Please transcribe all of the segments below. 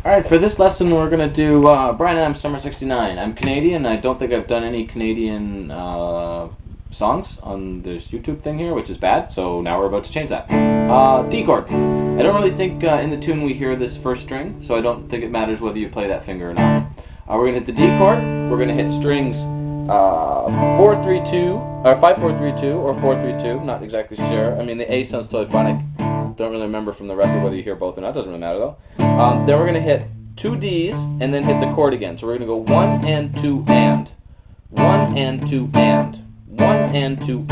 Alright, for this lesson we're going to do Brian Adams Summer 69. I'm Canadian. I don't think I've done any Canadian songs on this YouTube thing here, which is bad, so now we're about to change that. D chord. I don't really think in the tune we hear this first string, so I don't think it matters whether you play that finger or not. We're going to hit the D chord. We're going to hit strings 4-3-2, or 5-4-3-2, or 4-3-2. Not exactly sure. I mean, the A sounds totally fine. Don't really remember from the record whether you hear both or not. Doesn't really matter though. Then we're going to hit 2 Ds and then hit the chord again. So we're going to go 1 and 2 and 1 and 2 and 1 and 2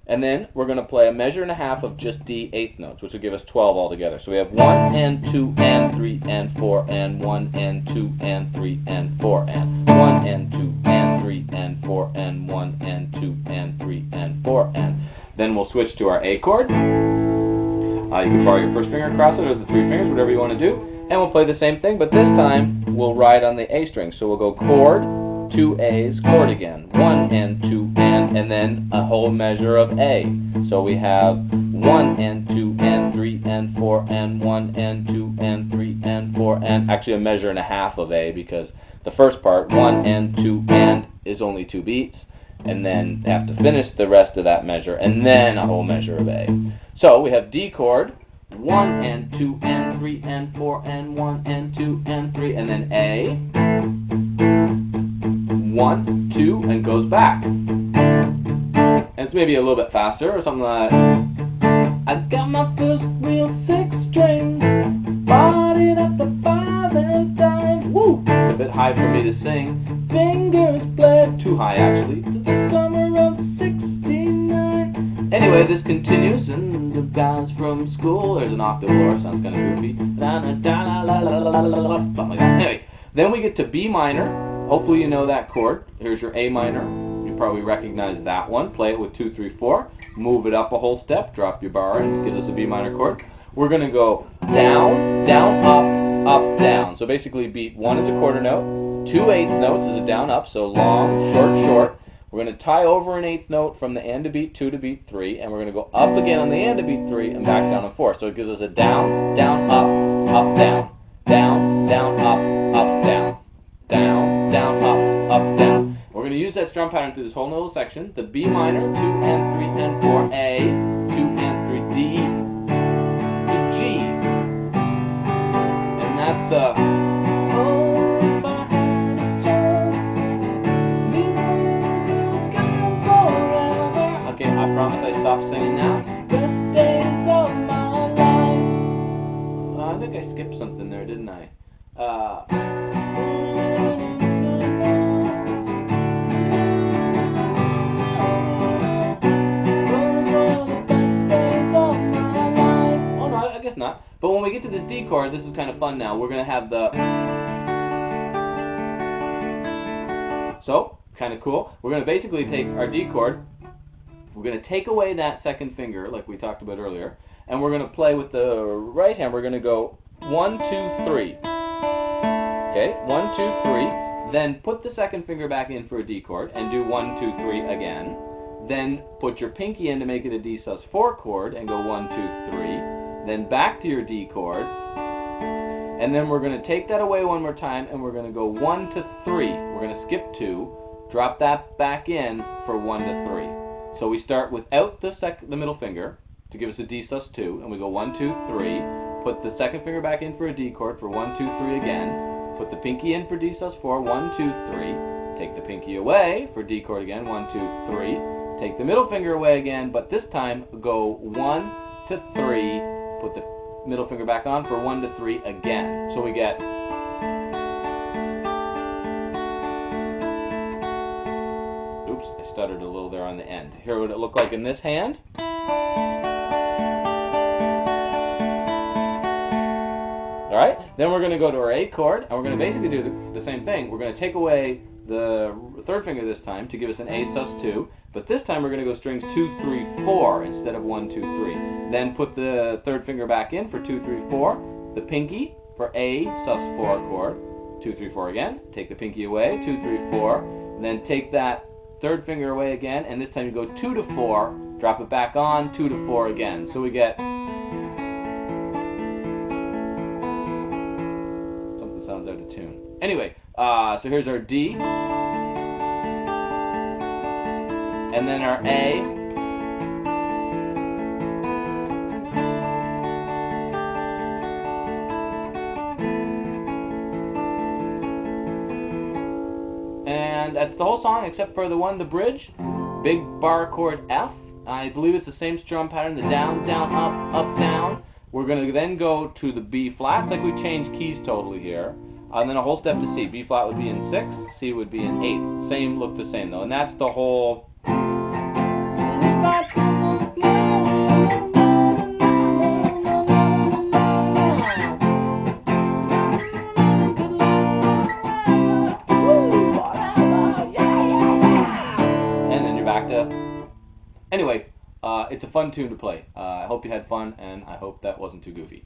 and then we're going to play a measure and a half of just D eighth notes, which will give us 12 altogether. So we have 1 and 2 and 3 and 4 and 1 and 2 and 3 and 4 and 1 and 2 and 3 and 4 and 1 and 2 and 3 and 4 and. Then we'll switch to our A chord. You can borrow your first finger across it or the 3 fingers, whatever you want to do. And we'll play the same thing, but this time we'll ride on the A string. So we'll go chord, 2 A's, chord again. 1 and 2 and then a whole measure of A. So we have 1 and 2 and 3 and 4 and 1 and 2 and 3 and 4 and actually a measure and a half of A because the first part, 1 and 2 and is only 2 beats. And then have to finish the rest of that measure, and then a whole measure of A. So we have D chord, 1 and 2 and 3 and 4 and 1 and 2 and 3, and then A, 1, 2, and goes back. And it's maybe a little bit faster, or something like, I got my first real 6 string, bought it at the 5 and dime. Woo! It's a bit high for me to sing. Fingers bled, too high actually, to the summer of 69. Anyway, this continues, and the guys from school, there's an octave lower, sounds kind of goofy. Something like that. Anyway, then we get to B minor. Hopefully you know that chord. Here's your A minor. You probably recognize that one. Play it with 2, 3, 4. Move it up a whole step, drop your bar, and gives us a B minor chord. We're going to go down, down, up, up, down. So basically beat 1 is a quarter note. 2 eighth notes is a down up, so long, short, short. We're going to tie over an eighth note from the end to beat 2 to beat 3, and we're going to go up again on the end to beat 3 and back down on 4. So it gives us a down, down, up, up, down, down, down, up, up, down, down, down, up, up, down. We're going to use that strum pattern through this whole little section. The B minor, 2 and 3 and 4, A, 2 and 3, D, to G. And that's the I promise I stopped singing now. Best days of my life. I think I skipped something there, didn't I? Oh no, I guess not. But when we get to this D chord, this is kind of fun now. We're going to have the... So, kind of cool. We're going to basically take our D chord. We're going to take away that second finger, like we talked about earlier, and we're going to play with the right hand. We're going to go 1, 2, 3. Okay, 1, 2, 3. Then put the second finger back in for a D chord and do 1, 2, 3 again. Then put your pinky in to make it a D sus4 chord and go 1, 2, 3. Then back to your D chord. And then we're going to take that away one more time and we're going to go 1 to 3. We're going to skip 2, drop that back in for 1 to 3. So we start without the middle finger to give us a D sus2, and we go 1, 2, 3. Put the second finger back in for a D chord for 1, 2, 3 again. Put the pinky in for D sus4, 1, 2, 3. Take the pinky away for D chord again, 1, 2, 3. Take the middle finger away again, but this time go 1 to 3. Put the middle finger back on for 1 to 3 again. So we get... Oops, I stuttered a little there on the end. Here would it look like in this hand. Alright, then we're going to go to our A chord, and we're going to basically do the same thing. We're going to take away the third finger this time to give us an A sus2, but this time we're going to go strings 2, 3, 4 instead of 1, 2, 3. Then put the third finger back in for 2, 3, 4, the pinky for A sus4 chord, 2, 3, 4 again, take the pinky away, 2, 3, 4, then take that third finger away again, and this time you go 2 to 4, drop it back on, 2 to 4 again. So we get was out of tune. Anyway, so here's our D, and then our A, and that's the whole song except for the bridge. Big bar chord F. I believe it's the same strum pattern, the down, down, up, up, down. We're going to then go to the B flat. It's like we changed keys totally here. And then a whole step to C. B flat would be in 6, C would be in 8. Same, look the same though. And that's the whole... And then you're back to... Anyway, it's a fun tune to play. I hope you had fun, and I hope that wasn't too goofy.